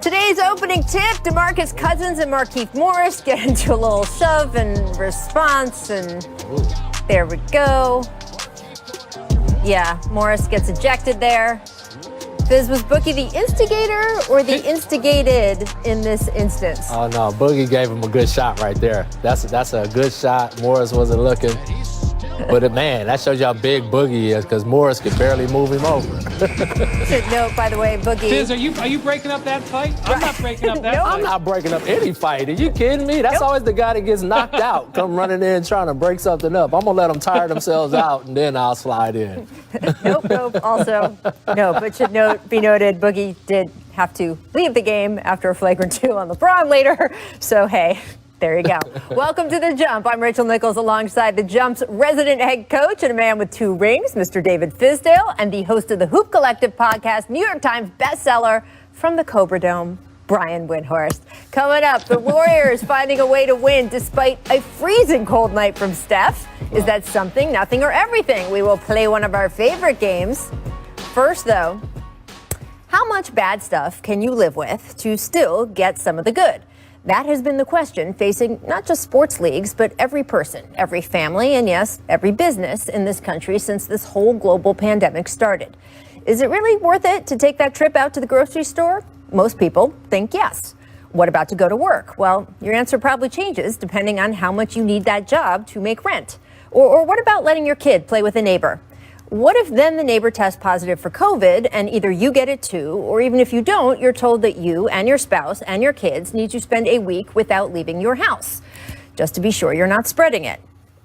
Today's opening tip, DeMarcus Cousins and Markieff Morris get into a little shove and response, and there we go. Yeah, Morris gets ejected there. Fizz, was Boogie the instigator or the instigated in this instance? Oh, no, Boogie gave him a good shot right there. That's a good shot. Morris wasn't looking. But, man, that shows you how big Boogie is because Morris could barely move him over. Should note, by the way, Boogie. Fizz, are you breaking up that fight? I'm not breaking up that fight. I'm not breaking up any fight. Are you kidding me? That's always the guy that gets knocked out, come running in trying to break something up. I'm going to let them tire themselves out, and then I'll slide in. Nope. Also, no, but should be noted, Boogie did have to leave the game after a flagrant 2 on LeBron later. So, hey. There you go. Welcome to The Jump. I'm Rachel Nichols alongside The Jump's resident head coach and a man with 2 rings, Mr. David Fizdale, and the host of the Hoop Collective podcast, New York Times bestseller from the Cobra Dome, Brian Windhorst. Coming up, the Warriors finding a way to win despite a freezing cold night from Steph. Is that something, nothing, or everything? We will play one of our favorite games. First, though, how much bad stuff can you live with to still get some of the good? That has been the question facing not just sports leagues, but every person, every family, and yes, every business in this country since this whole global pandemic started. Is it really worth it to take that trip out to the grocery store? Most people think yes. What about to go to work? Well, your answer probably changes depending on how much you need that job to make rent. Or what about letting your kid play with a neighbor? What if then the neighbor tests positive for COVID and either you get it too, or even if you don't, you're told that you and your spouse and your kids need to spend a week without leaving your house, just to be sure you're not spreading it?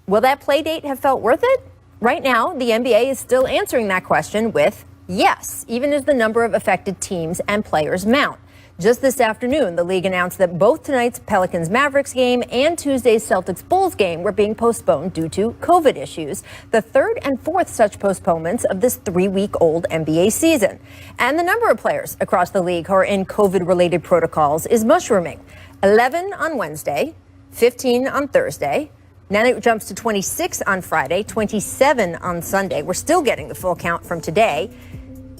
Will that play date have felt worth it? Right now, the NBA is still answering that question with yes, even as the number of affected teams and players mount. Just this afternoon, the league announced that both tonight's Pelicans-Mavericks game and Tuesday's Celtics-Bulls game were being postponed due to COVID issues, the 3rd and 4th such postponements of this 3-week-old NBA season. And the number of players across the league who are in COVID-related protocols is mushrooming. 11 on Wednesday, 15 on Thursday. Then it jumps to 26 on Friday, 27 on Sunday. We're still getting the full count from today.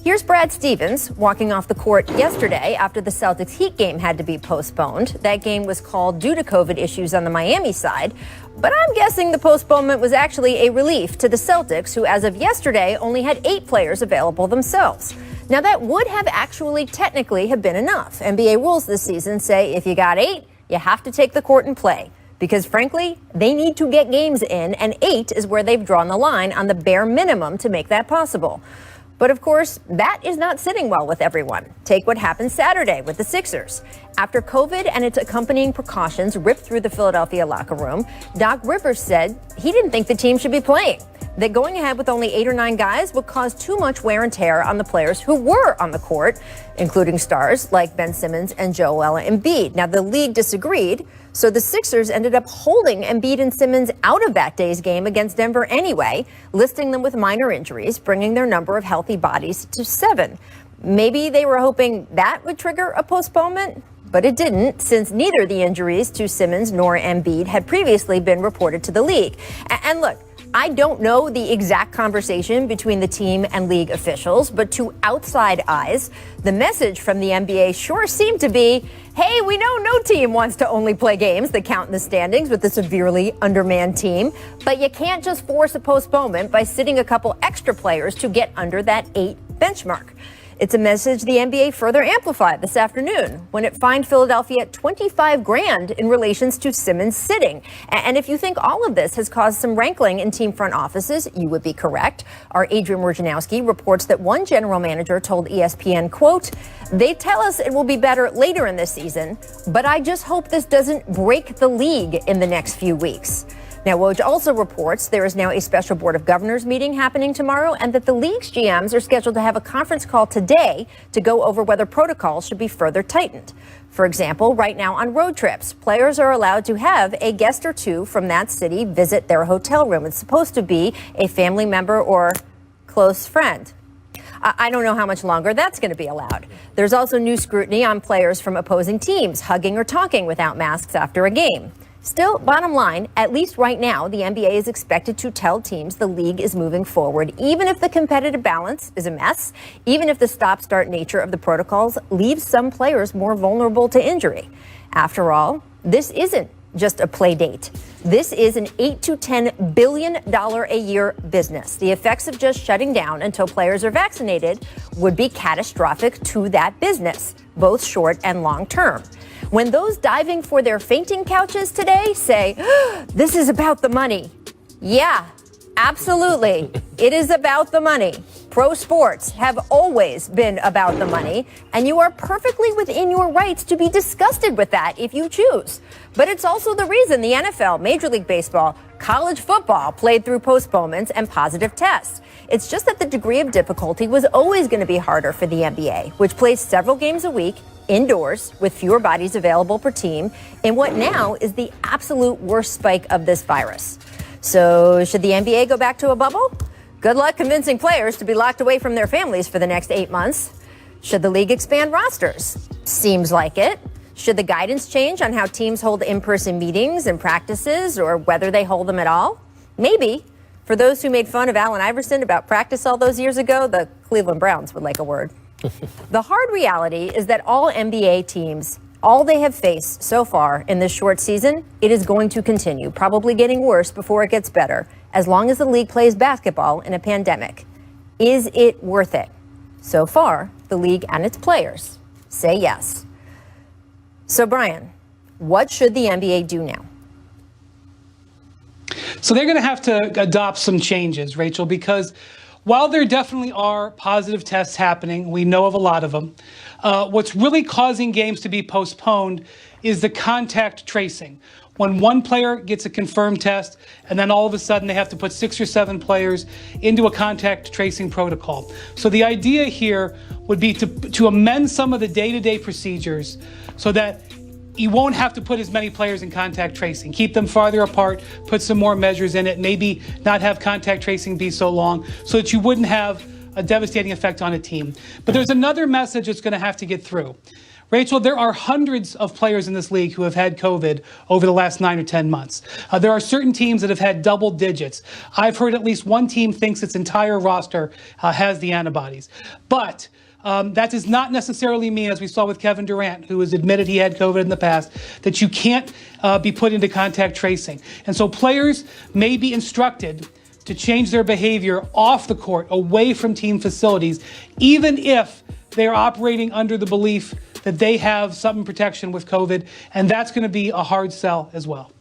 Here's Brad Stevens walking off the court yesterday after the Celtics Heat game had to be postponed. That game was called due to COVID issues on the Miami side. But I'm guessing the postponement was actually a relief to the Celtics, who as of yesterday only had 8 players available themselves. Now that would have actually technically have been enough. NBA rules this season say if you got 8, you have to take the court and play. Because frankly, they need to get games in, and 8 is where they've drawn the line on the bare minimum to make that possible. But of course, that is not sitting well with everyone. Take what happened Saturday with the Sixers. After COVID and its accompanying precautions ripped through the Philadelphia locker room, Doc Rivers said he didn't think the team should be playing. That going ahead with only 8 or 9 guys would cause too much wear and tear on the players who were on the court, including stars like Ben Simmons and Joel Embiid. Now, the league disagreed, so the Sixers ended up holding Embiid and Simmons out of that day's game against Denver anyway, listing them with minor injuries, bringing their number of healthy bodies to 7. Maybe they were hoping that would trigger a postponement, but it didn't, since neither the injuries to Simmons nor Embiid had previously been reported to the league. And look, I don't know the exact conversation between the team and league officials, but to outside eyes, the message from the NBA sure seemed to be, hey, we know no team wants to only play games that count in the standings with a severely undermanned team, but you can't just force a postponement by sitting a couple extra players to get under that 8 benchmark. It's a message the NBA further amplified this afternoon when it fined Philadelphia $25,000 in relations to Simmons sitting. And if you think all of this has caused some rankling in team front offices, you would be correct. Our Adrian Wojnarowski reports that one general manager told ESPN, quote, "They tell us it will be better later in this season, but I just hope this doesn't break the league in the next few weeks." Now, Woj also reports there is now a special Board of Governors meeting happening tomorrow and that the league's GMs are scheduled to have a conference call today to go over whether protocols should be further tightened. For example, right now on road trips, players are allowed to have a guest or 2 from that city visit their hotel room. It's supposed to be a family member or close friend. I don't know how much longer that's going to be allowed. There's also new scrutiny on players from opposing teams hugging or talking without masks after a game. Still, bottom line, at least right now, the NBA is expected to tell teams the league is moving forward, even if the competitive balance is a mess, even if the stop-start nature of the protocols leaves some players more vulnerable to injury. After all, this isn't just a play date. This is an $8 to $10 billion a year business. The effects of just shutting down until players are vaccinated would be catastrophic to that business, both short and long term. When those diving for their fainting couches today say, this is about the money. Yeah, absolutely. It is about the money. Pro sports have always been about the money, and you are perfectly within your rights to be disgusted with that if you choose. But it's also the reason the NFL, Major League Baseball, college football played through postponements and positive tests. It's just that the degree of difficulty was always going to be harder for the NBA, which plays several games a week, indoors, with fewer bodies available per team, in what now is the absolute worst spike of this virus. So should the NBA go back to a bubble? Good luck convincing players to be locked away from their families for the next 8 months. Should the league expand rosters? Seems like it. Should the guidance change on how teams hold in-person meetings and practices, or whether they hold them at all? Maybe. For those who made fun of Allen Iverson about practice all those years ago, the Cleveland Browns would like a word. The hard reality is that all NBA teams, all they have faced so far in this short season, it is going to continue, probably getting worse before it gets better, as long as the league plays basketball in a pandemic. Is it worth it? So far, the league and its players say yes. So, Brian, what should the NBA do now? So they're going to have to adopt some changes, Rachel, because while there definitely are positive tests happening, we know of a lot of them, what's really causing games to be postponed is the contact tracing. When one player gets a confirmed test, and then all of a sudden they have to put 6 or 7 players into a contact tracing protocol. So the idea here would be to amend some of the day-to-day procedures so that you won't have to put as many players in contact tracing. Keep them farther apart, put some more measures in it, maybe not have contact tracing be so long so that you wouldn't have a devastating effect on a team. But there's another message that's going to have to get through. Rachel, there are hundreds of players in this league who have had COVID over the last 9 or 10 months. There are certain teams that have had double digits. I've heard at least one team thinks its entire roster has the antibodies. But that does not necessarily mean, as we saw with Kevin Durant, who has admitted he had COVID in the past, that you can't be put into contact tracing. And so players may be instructed to change their behavior off the court, away from team facilities, even if they're operating under the belief that they have some protection with COVID, and that's going to be a hard sell as well.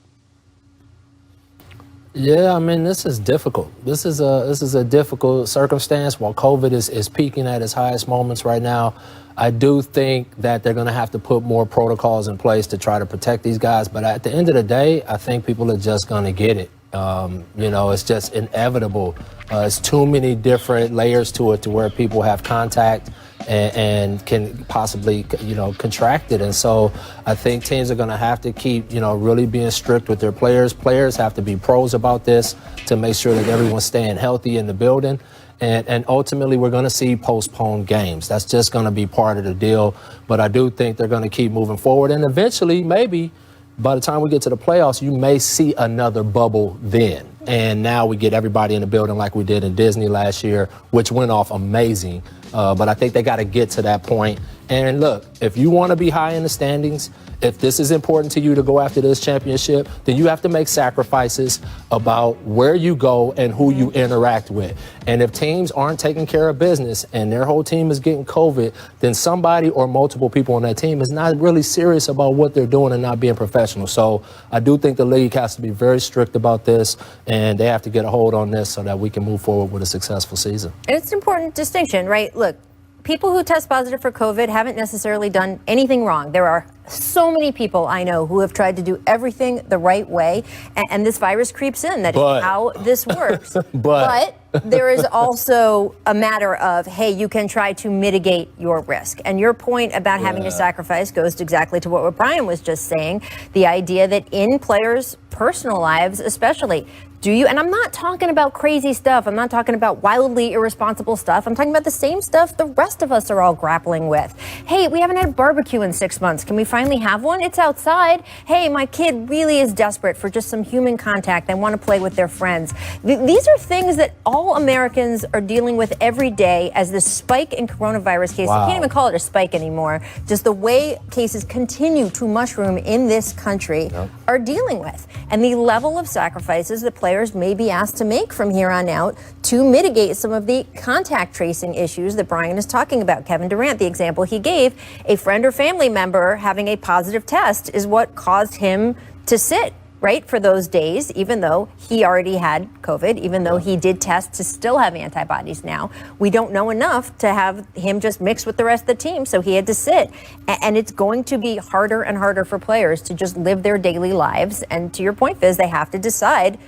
Yeah, I mean, this is difficult. This is a difficult circumstance. While COVID is peaking at its highest moments right now, I do think that they're going to have to put more protocols in place to try to protect these guys. But at the end of the day, I think people are just going to get it. It's just inevitable. It's too many different layers to it to where people have contact and can possibly, contract it. And so I think teams are going to have to keep, really being strict with their players. Players have to be pros about this to make sure that everyone's staying healthy in the building. And ultimately, we're going to see postponed games. That's just going to be part of the deal. But I do think they're going to keep moving forward. And eventually, maybe by the time we get to the playoffs, you may see another bubble then. And now we get everybody in the building like we did in Disney last year, which went off amazing. But I think they got to get to that point. And look, if you want to be high in the standings, if this is important to you to go after this championship, then you have to make sacrifices about where you go and who you interact with. And if teams aren't taking care of business and their whole team is getting COVID, then somebody or multiple people on that team is not really serious about what they're doing and not being professional. So I do think the league has to be very strict about this, and they have to get a hold on this so that we can move forward with a successful season. And it's an important distinction, right? Look, people who test positive for COVID haven't necessarily done anything wrong. There are so many people I know who have tried to do everything the right way, and this virus creeps in. That is how this works. But there is also a matter of, hey, you can try to mitigate your risk. And your point about having to sacrifice goes exactly to what Brian was just saying. The idea that in players' personal lives, especially. Do you? And I'm not talking about crazy stuff. I'm not talking about wildly irresponsible stuff. I'm talking about the same stuff the rest of us are all grappling with. Hey, we haven't had a barbecue in 6 months. Can we finally have one? It's outside. Hey, my kid really is desperate for just some human contact. They want to play with their friends. These are things that all Americans are dealing with every day as this spike in coronavirus cases. Wow. You can't even call it a spike anymore. Just the way cases continue to mushroom in this country are dealing with. And the level of sacrifices that players may be asked to make from here on out to mitigate some of the contact tracing issues that Brian is talking about. Kevin Durant, the example he gave, a friend or family member having a positive test is what caused him to sit, right, for those days, even though he already had COVID, even though he did test to still have antibodies now. We don't know enough to have him just mix with the rest of the team, so he had to sit. And it's going to be harder and harder for players to just live their daily lives. And to your point, Fizz, they have to decide,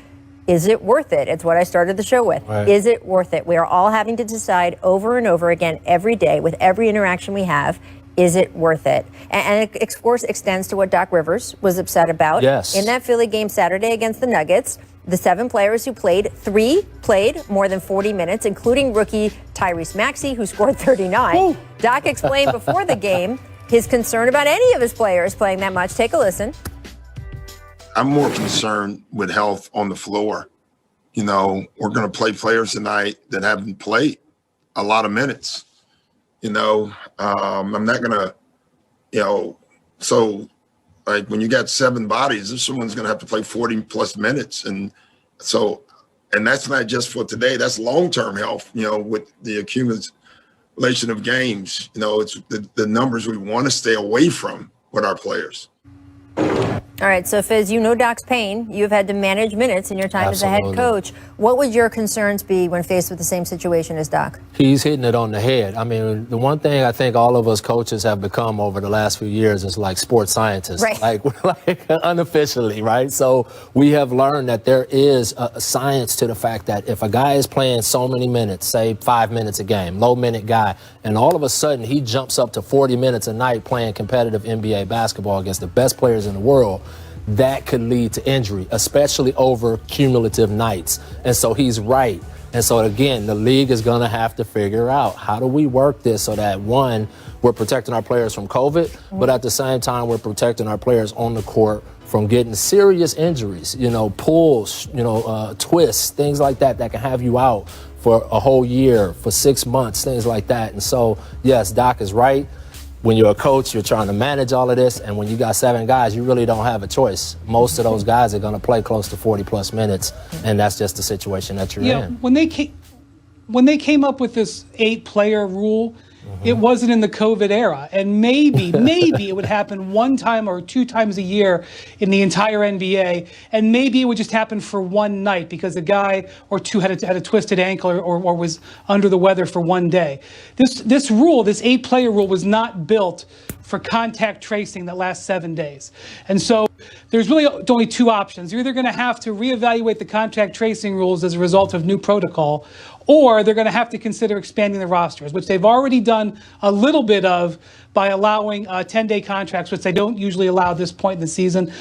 is it worth it? It's what I started the show with. Right. Is it worth it? We are all having to decide over and over again every day with every interaction we have. Is it worth it? And it, of course, extends to what Doc Rivers was upset about. Yes. In that Philly game Saturday against the Nuggets, the 7 players who played, 3 played more than 40 minutes, including rookie Tyrese Maxey, who scored 39. Woo. Doc explained before the game his concern about any of his players playing that much. Take a listen. I'm more concerned with health on the floor. You know, we're going to play players tonight that haven't played a lot of minutes. You know, I'm not going to, you know, so like when you got 7 bodies, if someone's going to have to play 40 plus minutes. And so, and that's not just for today, that's long-term health, you know, with the accumulation of games. You know, it's the numbers we want to stay away from with our players. All right, so Fizz, you know Doc's pain. You've had to manage minutes in your time as a head coach. What would your concerns be when faced with the same situation as Doc? He's hitting it on the head. I mean, the one thing I think all of us coaches have become over the last few years is like sports scientists, right. like unofficially, right? So we have learned that there is a science to the fact that if a guy is playing so many minutes, say 5 minutes a game, low minute guy, and all of a sudden he jumps up to 40 minutes a night playing competitive NBA basketball against the best players in the world, that could lead to injury, especially over cumulative nights. And so he's right. And so, again, the league is going to have to figure out how do we work this so that, one, we're protecting our players from COVID, but at the same time, we're protecting our players on the court from getting serious injuries, you know, pulls, you know, twists, things like that that can have you out for a whole year, for 6 months, things like that. And so, yes, Doc is right. When you're a coach, you're trying to manage all of this, and when you got 7 guys, you really don't have a choice. Most of those guys are going to play close to 40-plus minutes, and that's just the situation that you're in. When they came up with this 8-player rule, it wasn't in the COVID era, and maybe it would happen 1 time or 2 times a year in the entire NBA, and maybe it would just happen for one night because a guy or 2 had a twisted ankle or was under the weather for 1 day. This rule, this 8-player rule, was not built for contact tracing that lasts 7 days. And so there's really only 2 options. You're either going to have to reevaluate the contact tracing rules as a result of new protocol, or they're going to have to consider expanding the rosters, which they've already done a little bit of by allowing 10-day contracts, which they don't usually allow at this point in the season.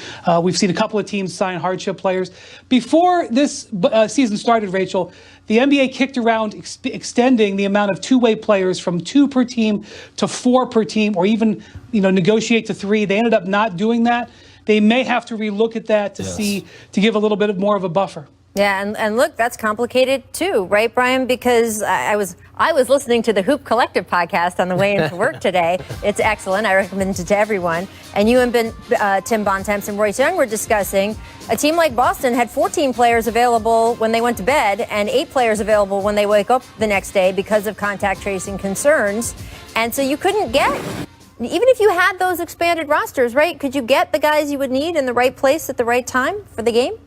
We've seen a couple of teams sign hardship players. Before this season started, Rachel, the NBA kicked around extending the amount of two-way players from 2 per team to 4 per team, or even, you know, negotiate to 3. They ended up not doing that. They may have to relook at that to to give a little bit more of a buffer. Yeah, and look, that's complicated too, right, Brian? Because I was listening to the Hoop Collective podcast on the way into work today. It's excellent. I recommend it to everyone. And you and Tim Bontemps and Royce Young were discussing a team like Boston had 14 players available when they went to bed and 8 players available when they wake up the next day because of contact tracing concerns. And so you couldn't get, even if you had those expanded rosters, right, could you get the guys you would need in the right place at the right time for the game?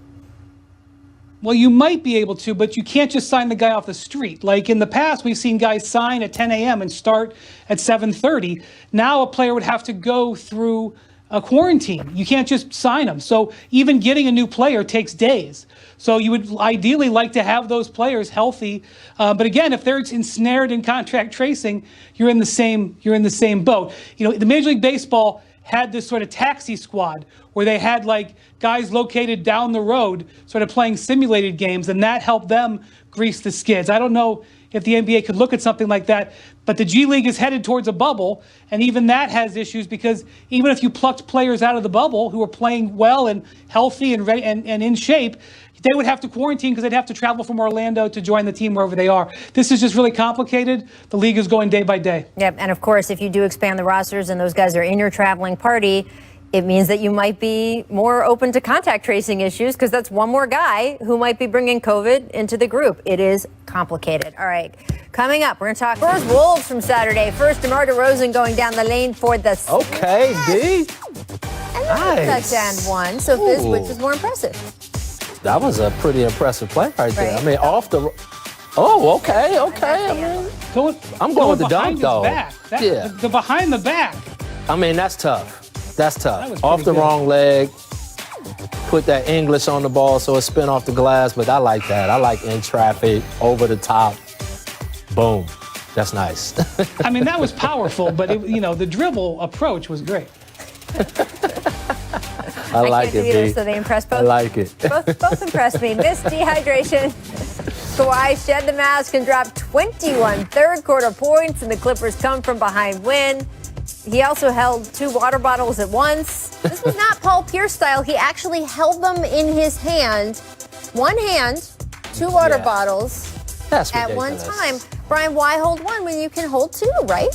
Well, you might be able to, but you can't just sign the guy off the street. Like in the past, we've seen guys sign at 10 a.m. and start at 7:30. Now a player would have to go through a quarantine. You can't just sign them. So even getting a new player takes days. So you would ideally like to have those players healthy. But again, if they're ensnared in contract tracing, you're in the same boat. You know, the Major League Baseball had this sort of taxi squad where they had like guys located down the road sort of playing simulated games, and that helped them grease the skids. I don't know if the NBA could look at something like that, but the G League is headed towards a bubble, and even that has issues because even if you plucked players out of the bubble who are playing well and healthy and ready and in shape, they would have to quarantine because they'd have to travel from Orlando to join the team wherever they are. This is just really complicated. The league is going day by day. Yep, and of course, if you do expand the rosters and those guys are in your traveling party, it means that you might be more open to contact tracing issues because that's one more guy who might be bringing COVID into the group. It is complicated. All right, coming up, we're going to talk Spurs Wolves from Saturday. First, DeMar DeRozan going down the lane for the Okay, D. and then Nice. touchdown one. So Fizz, Ooh. which is more impressive? That was a pretty impressive play right there. Right. I mean, off the. Oh, okay. I mean, I'm going with the behind dunk, though. his back. Yeah. The behind the back. I mean, that's tough. That's That tough. was Off pretty the good. wrong leg. Put that English on the ball so it spin off the glass, but I like that. I like in traffic, over the top. Boom. That's nice. I mean, that was powerful, but the dribble approach was great. I like can't do it, either, B. so they impressed both. I like it. Both impressed me. Missed dehydration. Kawhi shed the mask and dropped 21 third-quarter points, and the Clippers come from behind win. He also held 2 water bottles at once. This was not Paul Pierce style. He actually held them in his hand. One hand, 2 water Yeah. bottles That's at one ridiculous. time. Brian, why hold one when you can hold 2, right?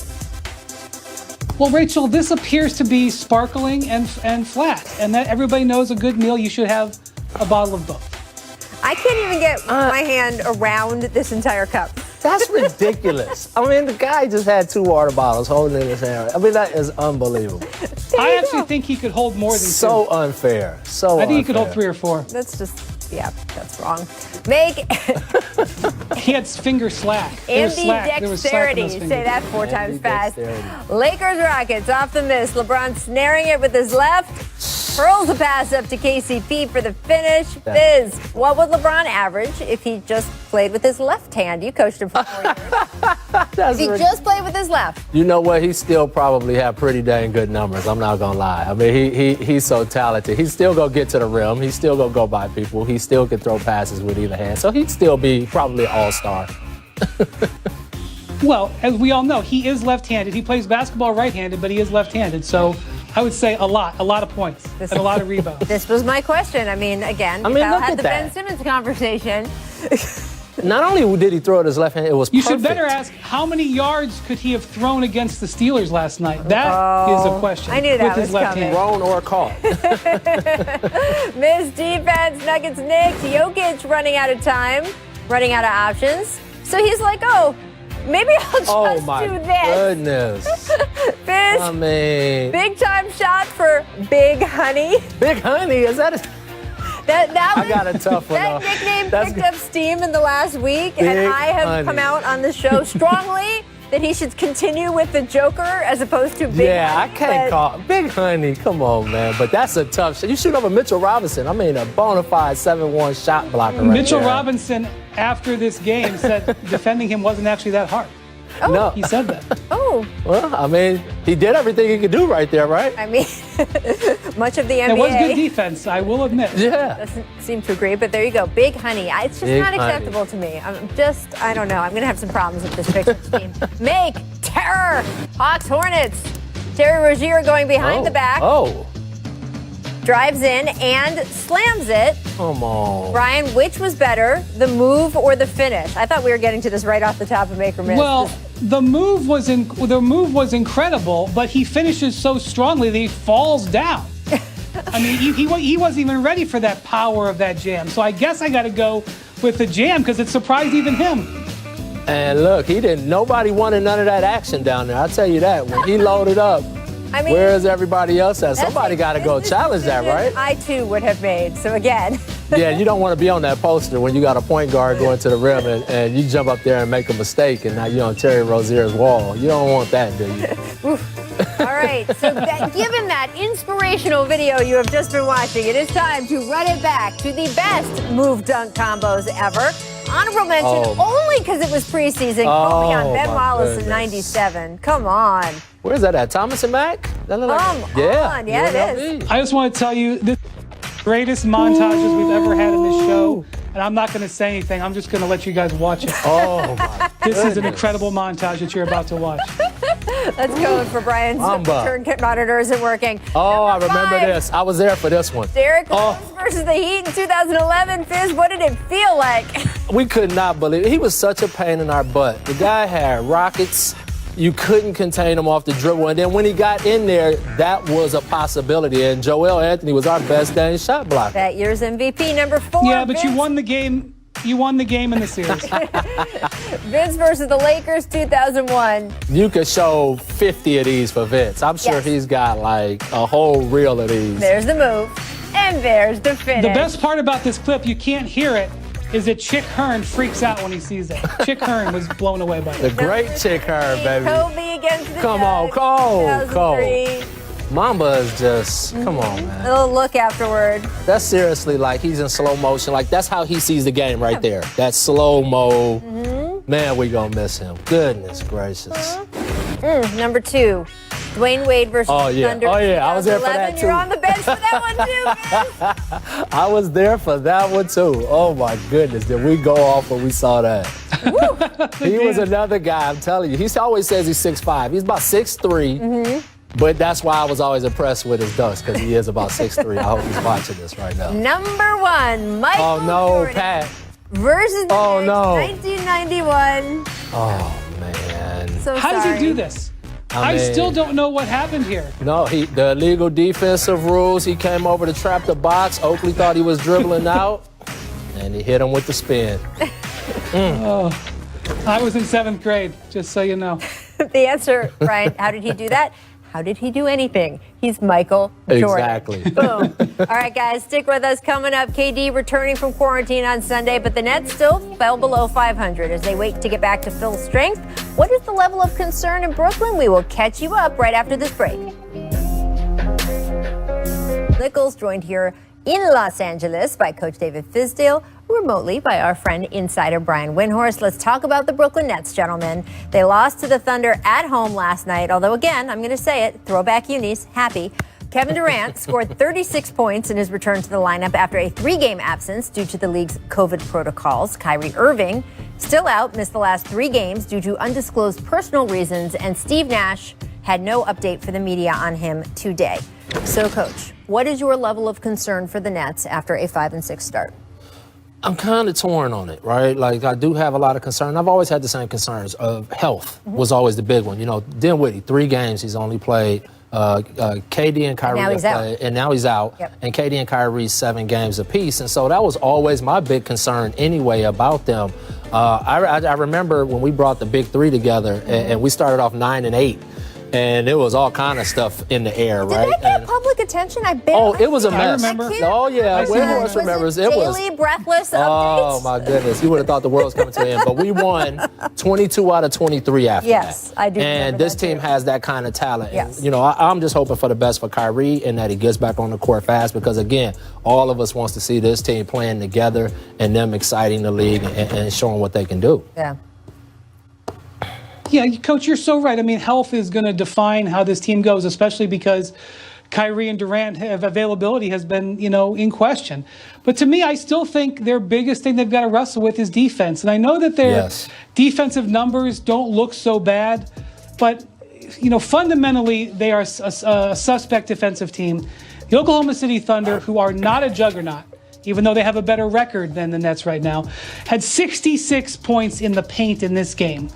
Well, Rachel, this appears to be sparkling and flat, and that everybody knows a good meal, you should have a bottle of both. I can't even get my hand around this entire cup. That's ridiculous. I mean, the guy just had 2 water bottles holding in his hand. I mean, that is unbelievable. I actually think he could hold more than So 2. unfair. So I think he could hold unfair. 3 or 4. That's just, yeah, that's wrong. Make He had finger slack. There was slack. There was slack in ambidexterity. those Say fingers. that 4 times fast. Ambidexterity. Lakers Rockets off the miss. LeBron snaring it with his left. Hurls a pass up to KCP for the finish. Fizz, what would LeBron average if he just played with his left hand? You coached him for 4 years. That's If he ridiculous. just played with his left. You know what? He still probably have pretty dang good numbers. I'm not gonna lie. I mean, he's so talented. He's still gonna get to the rim. He's still gonna go by people. He still can throw passes with either hand. So he'd still be probably an all-star. Well, as we all know, he is left-handed. He plays basketball right-handed, but he is left-handed. So I would say a lot of points and a lot of rebounds. This was my question. I mean, again, I mean, Kyle look had at the Ben that. Simmons conversation. Not only did he throw it his left hand, it was You perfect. should better ask how many yards could he have thrown against the Steelers last night? That is a question. I knew that with his was left coming. hand. Thrown or caught. Miss defense, Nuggets Knicks, Jokic running out of time, running out of options. So he's like, oh, maybe I'll just Oh my do this. goodness. Fizz, I mean, big time shot for Big Honey. Big Honey, is that a... That I was, got a tough one, That though. nickname That's picked good. up steam in the last week, and Big I have Honey. come out on the show strongly that he should continue with the Joker as opposed to Big Yeah, Honey. I can't but call Big Honey. Come on, man. But that's a tough shot. You shoot over Mitchell Robinson. I mean, a bona fide 7-1 shot blocker right Mitchell there. Robinson, after this game, said defending him wasn't actually that hard. No. He said that. Oh, Well, I mean, he did everything he could do right there, right? I mean, much of the NBA It was good defense, I will admit. Yeah. doesn't seem to agree, but there you go. Big Honey. It's just Big not Honey. acceptable to me. I don't know. I'm going to have some problems with this Pictures team. Make terror. Hawks Hornets. Terry Rozier going behind the back, Oh, drives in and slams it. come on. Brian, which was better, the move or the finish? I thought we were getting to this right off the top of Make or Miss. Well, the move was incredible, but he finishes so strongly that he falls down. I mean, he wasn't even ready for that power of that jam. So I guess I got to go with the jam because it surprised even him. And look, nobody wanted none of that action down there. I'll tell you that. When he loaded up, I mean, where's everybody else at? that's Somebody got to go this challenge that, decision right? I too would have made. So again, Yeah, you don't want to be on that poster when you got a point guard going to the rim and you jump up there and make a mistake and now you're on Terry Rozier's wall. You don't want that, do you? all right. right, so given that inspirational video you have just been watching, it is time to run it back to the best move dunk combos ever. Honorable mention only because it was preseason. Kobe on Ben Wallace in 97. Come on. Where's that at? Thomas and Mack? Come on. Yeah, it is. I just want to tell you, this is the greatest montages we've ever had in this show. And I'm not going to say anything. I'm just going to let you guys watch it. Oh, my This is an incredible montage that you're about to watch. Let's go for Brian's turn monitor isn't working. Oh, I Number remember 5, this. I was there for this one. Derrick Rose versus the Heat in 2011. Fizz, what did it feel like? We could not believe it. He was such a pain in our butt. The guy had rockets. You couldn't contain him off the dribble. And then when he got in there, that was a possibility. And Joel Anthony was our best dang shot blocker. That year's MVP, number 4. Yeah, but Vince. you won the game. You won the game in the series. Vince versus the Lakers, 2001. You could show 50 of these for Vince. I'm sure he's got like a whole reel of these. There's the move, and there's the finish. The best part about this clip, you can't hear it, is that Chick Hearn freaks out when he sees it. Chick Hearn was blown away by The it. great Chick Hearn, baby. Kobe against the Come on, Jazz, Cole. 2003. Mamba is just, come on, man. A little look afterward. That's seriously like he's in slow motion. Like that's how he sees the game right there. That slow mo. Man, we gonna miss him. Goodness gracious. Number 2, Dwayne Wade versus Thunder. Oh yeah, I was there for that too. You're on the bench for that one too, Vince. I was there for that one too. Oh my goodness, did we go off when we saw that? He was another guy, I'm telling you. He always says he's 6'5". He's about 6'3". But that's why I was always impressed with his dunks, because he is about 6'3". I hope he's watching this right now. Number 1, Michael Jordan Pat. versus the Knicks, 1991. Oh, man. So How does sorry. he do this? I I mean, still don't know what happened here. No, the illegal defensive rules, he came over to trap the box. Oakley thought he was dribbling out, and he hit him with the spin. I was in 7th grade, just so you know. The answer, Brian, how did he do that? How did he do anything? He's Michael Jordan. Exactly. Boom. All right, guys, stick with us. Coming up, KD returning from quarantine on Sunday, but the Nets still fell below 500 as they wait to get back to full strength. What is the level of concern in Brooklyn? We will catch you up right after this break. Nichols joined here in Los Angeles by Coach David Fizdale, remotely by our friend insider Brian Windhorst. Let's talk about the Brooklyn Nets, gentlemen. They lost to the Thunder at home last night, although again, I'm going to say it, throwback unis, happy. Kevin Durant scored 36 points in his return to the lineup after a 3-game absence due to the league's COVID protocols. Kyrie Irving, still out, missed the last 3 games due to undisclosed personal reasons, and Steve Nash had no update for the media on him today. So, Coach, what is your level of concern for the Nets after a 5-6 start? I'm kind of torn on it, right? Like, I do have a lot of concern. I've always had the same concerns of health was always the big one. You know, Dinwiddie, 3 games he's only played. KD and Kyrie now he's have played, and now he's out. Yep. And KD and Kyrie 7 games apiece. And so that was always my big concern anyway about them. I remember when we brought the big 3 together, and we started off 9-8. And it was all kind of stuff in the air, right? Did that get public attention? I bet. Oh, it was a mess. I remember. Oh, yeah. Windhorst remembers. It was daily breathless updates. Oh, my goodness. You would have thought the world was coming to an end. But we won 22 out of 23 after that. Yes, I do And remember this that team too. has that kind of talent. Yes. And, you know, I'm just hoping for the best for Kyrie and that he gets back on the court fast because, again, all of us wants to see this team playing together and them exciting the league and showing what they can do. Yeah. Yeah, Coach, you're so right. I mean, health is going to define how this team goes, especially because Kyrie and Durant availability has been, in question. But to me, I still think their biggest thing they've got to wrestle with is defense. And I know that their defensive numbers don't look so bad, but, fundamentally, they are a suspect defensive team. The Oklahoma City Thunder, who are not a juggernaut, even though they have a better record than the Nets right now, had 66 points in the paint in this game.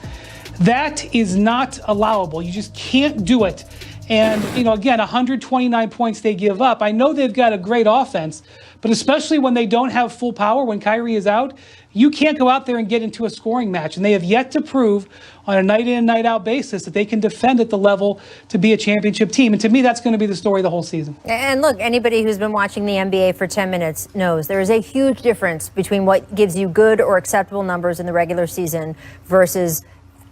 That is not allowable. You just can't do it. And, again, 129 points they give up. I know they've got a great offense, but especially when they don't have full power, when Kyrie is out, you can't go out there and get into a scoring match. And they have yet to prove on a night in and night out basis that they can defend at the level to be a championship team. And to me, that's going to be the story of the whole season. And look, anybody who's been watching the NBA for 10 minutes knows there is a huge difference between what gives you good or acceptable numbers in the regular season versus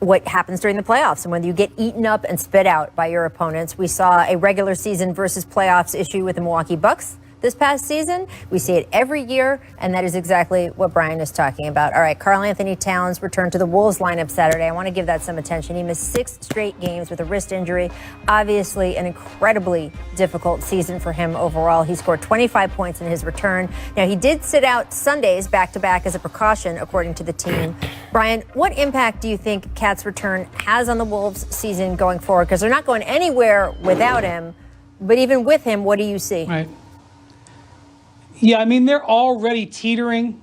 what happens during the playoffs and whether you get eaten up and spit out by your opponents. We saw a regular season versus playoffs issue with the Milwaukee Bucks this past season. We see it every year, and that is exactly what Brian is talking about. All right, Karl-Anthony Towns returned to the Wolves lineup Saturday. I want to give that some attention. He missed 6 straight games with a wrist injury. Obviously, an incredibly difficult season for him overall. He scored 25 points in his return. Now, he did sit out Sundays back-to-back as a precaution, according to the team. Brian, what impact do you think Cat's return has on the Wolves season going forward? Because they're not going anywhere without him, but even with him, what do you see? Right. Yeah, I mean, they're already teetering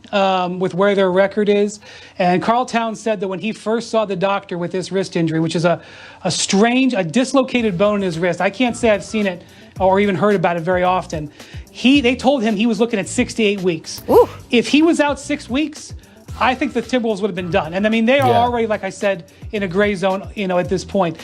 with where their record is. And Karl Towns said that when he first saw the doctor with this wrist injury, which is a dislocated bone in his wrist. I can't say I've seen it or even heard about it very often. They told him he was looking at 6 to 8 weeks. Ooh. If he was out 6 weeks, I think the Timberwolves would have been done. And I mean, they are already, like I said, in a gray zone, at this point.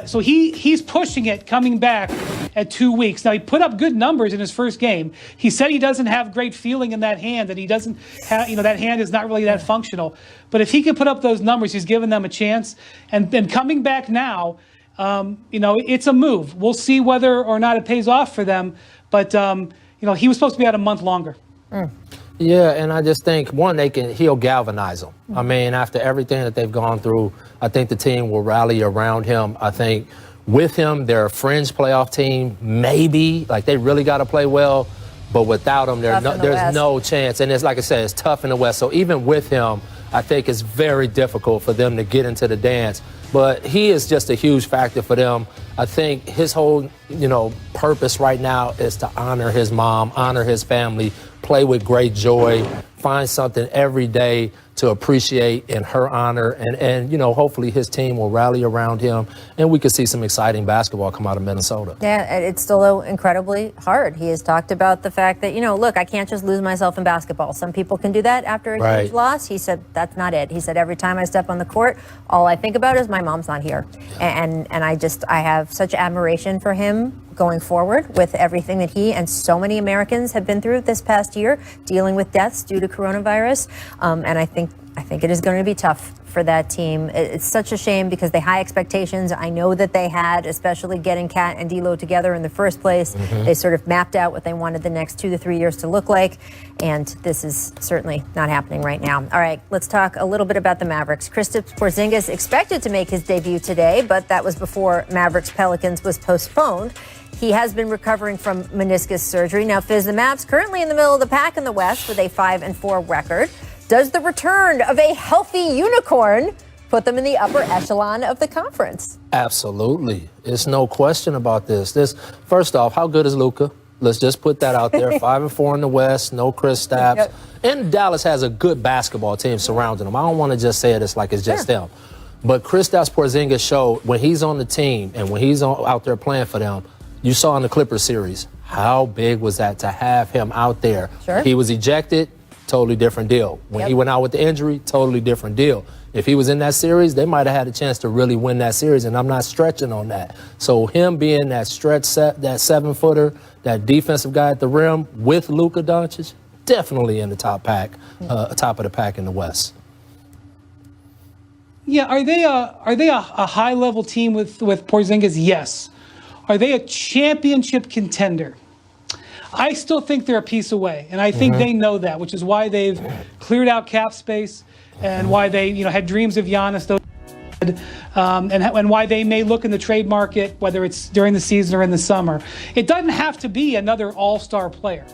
So he's pushing it, coming back at 2 weeks. Now, he put up good numbers in his first game. He said he doesn't have great feeling in that hand, and he doesn't have, that hand is not really that functional. But if he can put up those numbers, he's given them a chance. And then coming back now, it's a move. We'll see whether or not it pays off for them. But, he was supposed to be out a month longer. Yeah, and I just think, one, he'll galvanize them. I mean, after everything that they've gone through, I think the team will rally around him. I think with him, they're a fringe playoff team, maybe. Like, they really got to play well. But without him, there's no chance. And it's like I said, it's tough in the West. So even with him, I think it's very difficult for them to get into the dance. But he is just a huge factor for them. I think his whole, purpose right now is to honor his mom, honor his family, play with great joy, find something every day to appreciate in her honor. And hopefully his team will rally around him and we could see some exciting basketball come out of Minnesota. Yeah, it's still incredibly hard. He has talked about the fact that, look, I can't just lose myself in basketball. Some people can do that after a huge loss. He said, that's not it. He said, every time I step on the court, all I think about is my mom's not here. And I have such admiration for him going forward with everything that he and so many Americans have been through this past year, dealing with deaths due to coronavirus. And I think it is going to be tough for that team. It's such a shame because they high expectations. I know that they had, especially getting Kat and D'Lo together in the first place. Mm-hmm. They sort of mapped out what they wanted the next 2 to 3 years to look like. And this is certainly not happening right now. All right, let's talk a little bit about the Mavericks. Kristaps Porzingis expected to make his debut today, but that was before Mavericks Pelicans was postponed. He has been recovering from meniscus surgery. Now, Fizz, the Mavs currently in the middle of the pack in the West with a 5-4 record. Does the return of a healthy unicorn put them in the upper echelon of the conference? Absolutely. There's no question about this. First off, how good is Luka? Let's just put that out there. 5-4 in the West, no Kristaps. Yep. And Dallas has a good basketball team surrounding them. I don't want to just say it's like it's just them. But Kristaps Porzingis showed when he's on the team and when he's out there playing for them, you saw in the Clippers series, how big was that to have him out there? Sure. He was ejected, totally different deal. When he went out with the injury, totally different deal. If he was in that series, they might have had a chance to really win that series, and I'm not stretching on that. So him being that stretch set, that 7-footer, that defensive guy at the rim with Luka Doncic, definitely in the top of the pack in the West. Yeah, are they a high-level team with Porzingis? Yes. Are they a championship contender? I still think they're a piece away, and I think they know that, which is why they've cleared out cap space and why they had dreams of Giannis, and why they may look in the trade market, whether it's during the season or in the summer. It doesn't have to be another all-star player,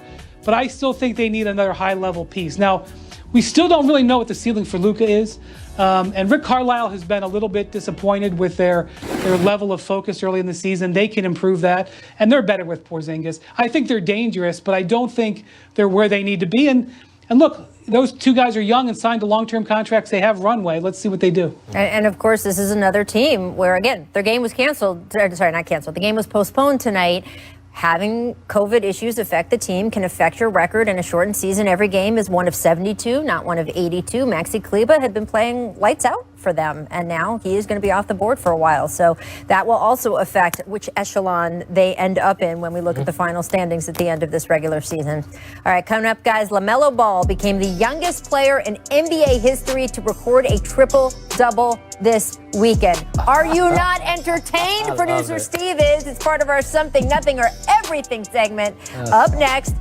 but I still think they need another high-level piece. Now, we still don't really know what the ceiling for Luka is. And Rick Carlisle has been a little bit disappointed with their level of focus early in the season. They can improve that, and they're better with Porzingis. I think they're dangerous, but I don't think they're where they need to be. And look, those two guys are young and signed to long-term contracts. They have runway. Let's see what they do. And of course, this is another team where, again, their game was canceled. Sorry, not canceled. The game was postponed tonight. Having COVID issues affect the team can affect your record in a shortened season. Every game is one of 72, not one of 82. Maxi Kleber had been playing lights out for them, and now he is going to be off the board for a while. So that will also affect which echelon they end up in when we look at the final standings at the end of this regular season. All right, coming up, guys, LaMelo Ball became the youngest player in NBA history to record a triple double this weekend. Are you not entertained? Producer it. Steve is. It's part of our Something, Nothing, or Everything segment. Up next,